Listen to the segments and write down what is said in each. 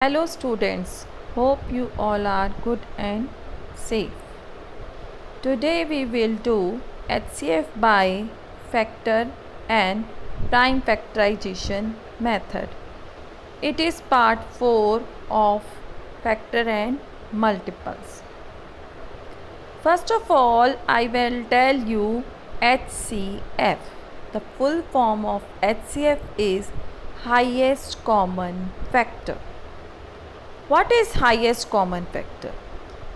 Hello students, hope you all are good and safe. Today we will do HCF by factor and prime factorization method. It is part 4 of factor and multiples. First of all, I will tell you HCF. The full form of HCF is highest common factor. What is highest common factor?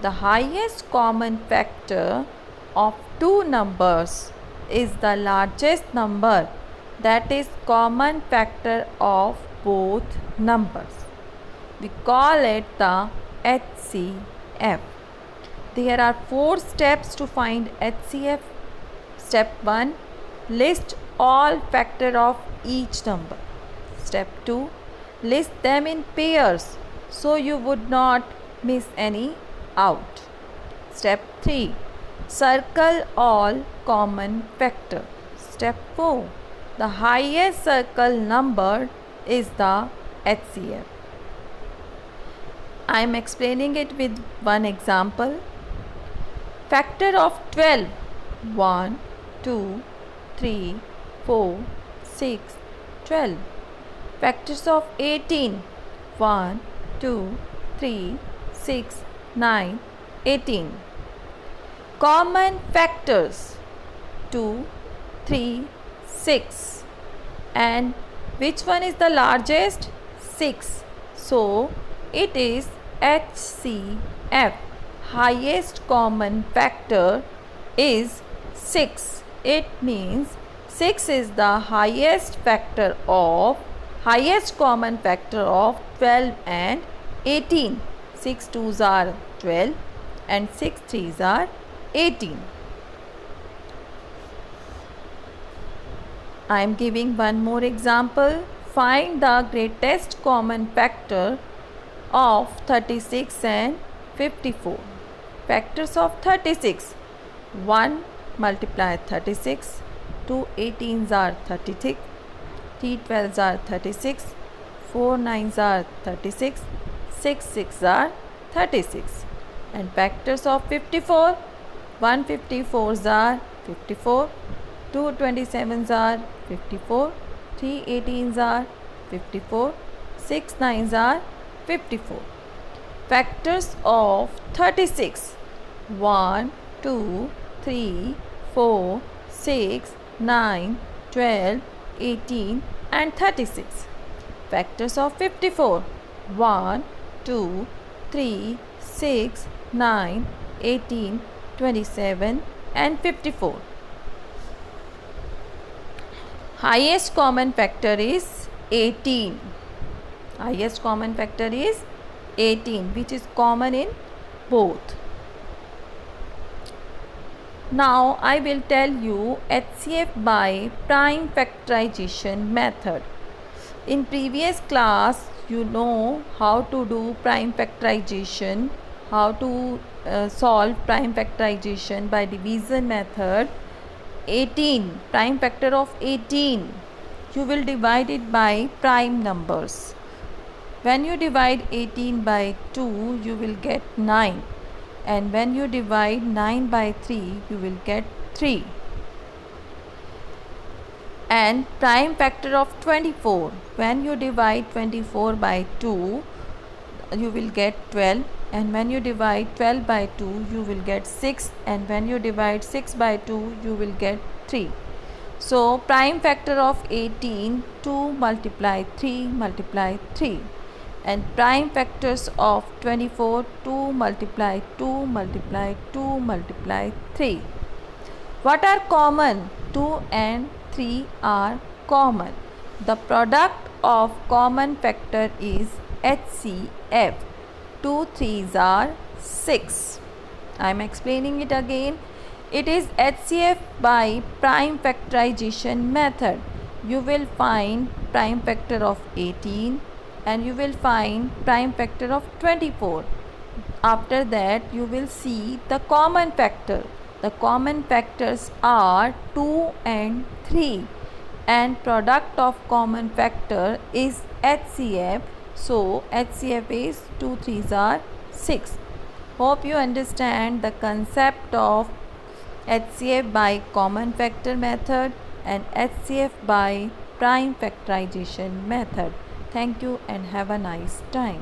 The highest common factor of two numbers is the largest number that is common factor of both numbers. We call it the HCF. There are 4 steps to find HCF. Step 1. List all factor of each number. Step 2. List them in pairs so you would not miss any out. Step 3. Circle all common factor. Step 4. The highest circle number is the HCF. I am explaining it with one example. Factor of 12. 1, 2, 3, 4, 6, 12. Factors of 18. 1, 2, 3, 6, 9, 18. Common factors 2, 3, 6. And which one is the largest? 6. So it is HCF. Highest common factor is 6. It means 6 is the highest common factor of 12 and 18. 6 2s are 12 and 6 3s are 18. I am giving one more example. Find the greatest common factor of 36 and 54. Factors of 36. 1 multiply 36. 2 18s are 36. 3 12s are 36. 4 9s are 36. 6 6 are 36. And factors of 54. 1 54s are 54. 2 27s are 54. 3 18s are 54. 6 9s are 54. Factors of 36. 1, 2, 3, 4, 6, 9, 12, 18 and 36. Factors of 54. 1, 2, 3, 6, 9, 18, 27 and 54. Highest common factor is 18. Highest common factor is 18, which is common in both. Now I will tell you HCF by prime factorization method. In previous class you know how to do prime factorization, how to solve prime factorization by division method. 18, prime factor of 18, you will divide it by prime numbers. When you divide 18 by 2, you will get 9. And when you divide 9 by 3, you will get 3. And prime factor of 24. When you divide 24 by 2, you will get 12. And when you divide 12 by 2, you will get 6. And when you divide 6 by 2, you will get 3. So prime factor of 18, 2 multiply 3 multiply 3. And prime factors of 24, 2 multiply 2 multiply 2 multiply 3. What are common? 2 and 3 are common. The product of common factor is HCF. 2 3s are 6. I am explaining it again. It is HCF by prime factorization method. You will find prime factor of 18 and you will find prime factor of 24. After that you will see the common factor. The common factors are 2 and 3 and product of common factor is HCF So HCF is 2 3s are 6. Hope you understand the concept of HCF by common factor method and HCF by prime factorization method. Thank you and have a nice time.